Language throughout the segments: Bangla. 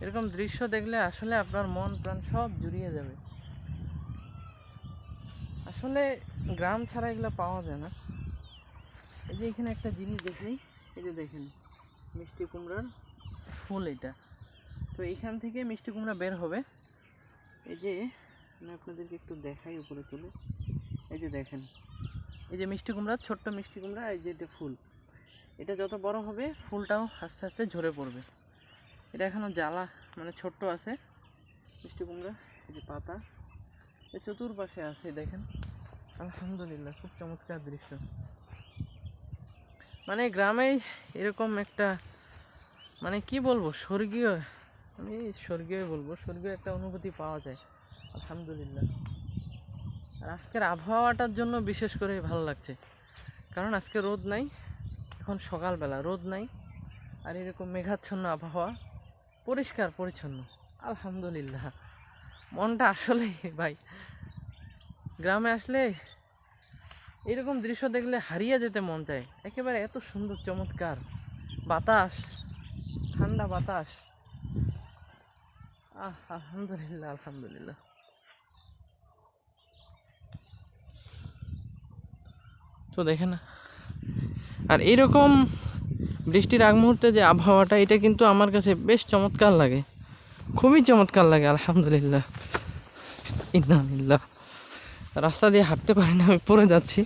এরকম দৃশ্য দেখলে আসলে আপনার মন প্রাণ সব জুড়িয়ে যাবে। আসলে গ্রাম ছাড়া এগুলো পাওয়া যায় না। এই যে এখানে একটা জিনিস দেখাই, এই যে দেখেন মিষ্টি কুমড়ার ফুল এটা। তো এইখান থেকে মিষ্টি কুমড়া বের হবে। এই যে আমি আপনাদেরকে একটু দেখাই উপরে তুলে, এই যে দেখেন এই যে মিষ্টি কুমড়া, ছোট্ট মিষ্টি কুমড়া, এই যে এটা ফুল। এটা যত বড় হবে ফুলটাও আস্তে আস্তে ঝরে পড়বে। এটা এখনো জ্বালা মানে ছোট্ট আছে মিষ্টি কুমড়া। এই যে পাতা এই চতুর্পাশে আছে দেখেন। আলহামদুলিল্লাহ, খুব চমৎকার দৃশ্য। মানে গ্রামেই এরকম একটা মানে কি বলবো স্বর্গীয়, আমি স্বর্গীয় বলবো, স্বর্গীয় একটা অনুভূতি পাওয়া যায় আলহামদুলিল্লাহ। আর আজকের আবহাওয়াটার জন্য বিশেষ করে ভালো লাগছে, কারণ আজকে রোদ নাই, এখন সকালবেলা রোদ নাই, আর এরকম মেঘাচ্ছন্ন আবহাওয়া, পরিষ্কার পরিচ্ছন্ন আলহামদুলিল্লাহ। মনটা আসলে ভাই গ্রামে আসলে এইরকম দৃশ্য দেখলে হারিয়ে যেতে মন চায় একেবারে, এত সুন্দর চমৎকার বাতাস, ঠান্ডা বাতাস। আলহামদুলিল্লাহ আলহামদুলিল্লাহ। তো দেখেন, আর এইরকম বৃষ্টির আগ মুহূর্তে যে আবহাওয়াটা, এটা কিন্তু আমার কাছে বেশ চমৎকার লাগে, খুবই চমৎকার লাগে আলহামদুলিল্লাহ। ইন্নালিল্লাহ। রাস্তা দিয়ে হাঁটতে পারি না, আমি পড়ে যাচ্ছি।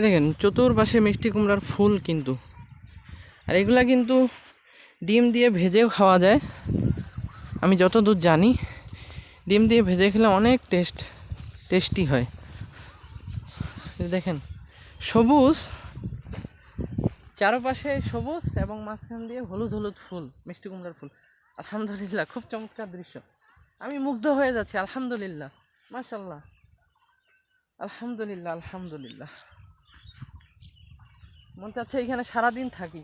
দেখেন চতুর্পাশে মিষ্টি কুমড়ার ফুল কিন্তু, আর এগুলা কিন্তু ডিম দিয়ে ভেজেও খাওয়া যায়। আমি যতদূর জানি ডিম দিয়ে ভেজে খেলে অনেক টেস্টি হয়। দেখেন সবুজ, চারপাশে সবুজ এবং মাঝখান দিয়ে হলুদ হলুদ ফুল, মিষ্টি কুমড়ার ফুল। আলহামদুলিল্লাহ, খুব চমৎকার দৃশ্য, আমি মুগ্ধ হয়ে যাচ্ছি আলহামদুলিল্লাহ। মাশাল্লাহ, আলহামদুলিল্লাহ আলহামদুলিল্লাহ। মন চাচ্ছে এখানে সারাদিন থাকি।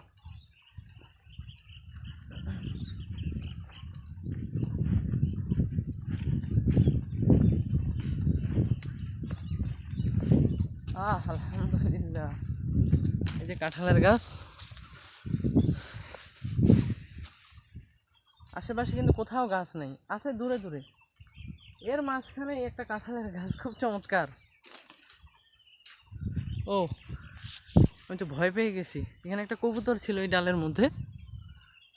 আলহামদুলিল্লাহ। এই যে কাঁঠালের গাছ, আশেপাশে কিন্তু কোথাও গাছ নেই, আছে দূরে দূরে, এর মাঝখানে একটা কাঁঠালের গাছ, খুব চমৎকার। ও, আমি তো ভয় পেয়ে গেছি, এখানে একটা কবুতর ছিল এই ডালের মধ্যে,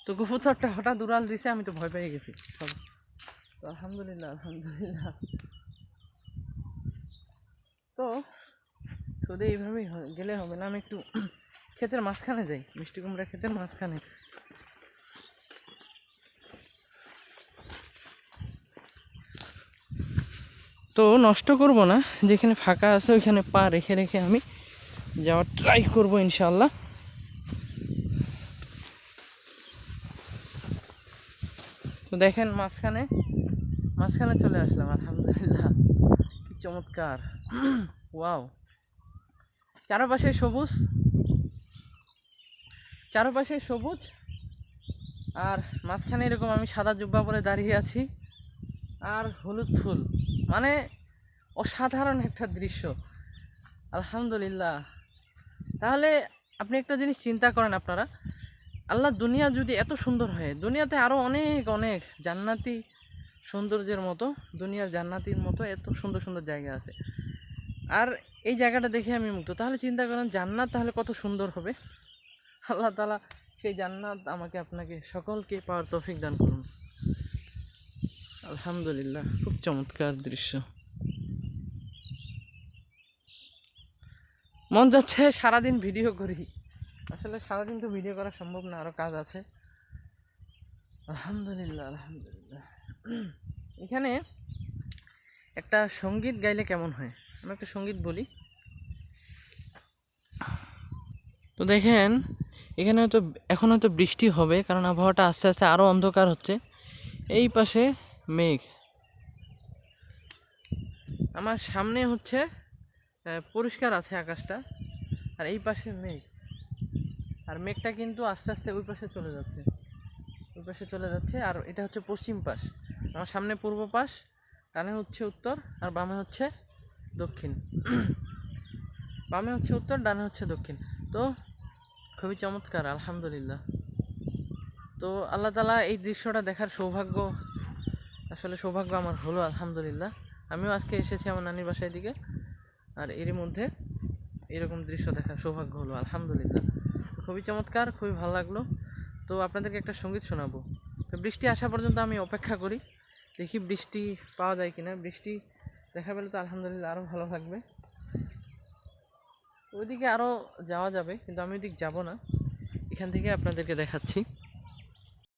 তো কবুতরটা হঠাৎ উড়াল দিছে, আমি তো ভয় পেয়ে গেছি সব। তো আলহামদুলিল্লাহ আলহামদুলিল্লাহ। তো শুধু এইভাবেই গেলে হবে না, আমি একটু ক্ষেতের মাঝখানে যাই, মিষ্টি কুমড়া ক্ষেতের মাঝখানে। তো নষ্ট করব না, যেখানে ফাঁকা আছে ওইখানে পা রেখে রেখে আমি যাওয়ার ট্রাই করব ইনশাআল্লাহ। তো দেখেন মাঝখানে চলে আসলাম আলহামদুলিল্লাহ, কি চমৎকার। ওয়াও, চারপাশে সবুজ, আর মাঝখানে এরকম আমি সাদা জুব্বা পরে দাঁড়িয়ে আছি, আর হলুদ ফুল, মানে অসাধারণ একটা দৃশ্য আলহামদুলিল্লাহ। তাহলে আপনি একটা জিনিস চিন্তা করেন, আপনারা, আল্লাহ দুনিয়া যদি এত সুন্দর হয়, দুনিয়াতে আরও অনেক অনেক জান্নাতি সৌন্দর্যের মতো, দুনিয়ার জান্নাতির মতো এত সুন্দর সুন্দর জায়গা আছে, আর এই জায়গাটা দেখে আমি মুগ্ধ। তাহলে চিন্তা করেন জান্নাত তাহলে কত সুন্দর হবে। আল্লাহ তাআলা সেই জান্নাত আমাকে আপনাকে সকলকে পাওয়ার তৌফিক দান করুন। আলহামদুলিল্লাহ, খুব চমৎকার দৃশ্য। মন যাচ্ছে সারাদিন ভিডিও করি, আসলে সারাদিন তো ভিডিও করা সম্ভব না, আরও কাজ আছে। আলহামদুলিল্লাহ আলহামদুলিল্লাহ। এখানে একটা সঙ্গীত গাইলে কেমন হয়, আমি একটা সঙ্গীত বলি। তো দেখেন এখানে হয়তো এখন হয়তো বৃষ্টি হবে, কারণ আবহাওয়াটা আস্তে আস্তে আরও অন্ধকার হচ্ছে। এই পাশে মেঘ, আমার সামনে হচ্ছে পরিষ্কার আছে আকাশটা, আর এই পাশে মেঘ, আর মেঘটা কিন্তু আস্তে আস্তে ওই পাশে চলে যাচ্ছে, আর এটা হচ্ছে পশ্চিম পাশ। আমার সামনে পূর্ব পাশ, ডানে হচ্ছে উত্তর, আর বামে হচ্ছে দক্ষিণ। বামে হচ্ছে উত্তর, ডানে হচ্ছে দক্ষিণ। তো খুবই চমৎকার আলহামদুলিল্লাহ। তো আল্লাহ তাআলা এই দৃশ্যটা দেখার সৌভাগ্য আমার হলো আলহামদুলিল্লাহ। আমিও আজকে এসেছি আমার নানির বাসায় দিকে, আর এরই মধ্যে এরকম দৃশ্য দেখার সৌভাগ্য হলো আলহামদুলিল্লাহ। খুবই চমৎকার, খুবই ভালো লাগলো। তো আপনাদেরকে একটা সঙ্গীত শোনাবো। তো বৃষ্টি আসা পর্যন্ত আমি অপেক্ষা করি, দেখি বৃষ্টি পাওয়া যায় কিনা। বৃষ্টি দেখা পেলে তো আলহামদুলিল্লাহ আরও ভালো লাগবে। ওইদিকে আরও যাওয়া যাবে, কিন্তু আমি ওইদিকে যাব না, এখান থেকে আপনাদেরকে দেখাচ্ছি।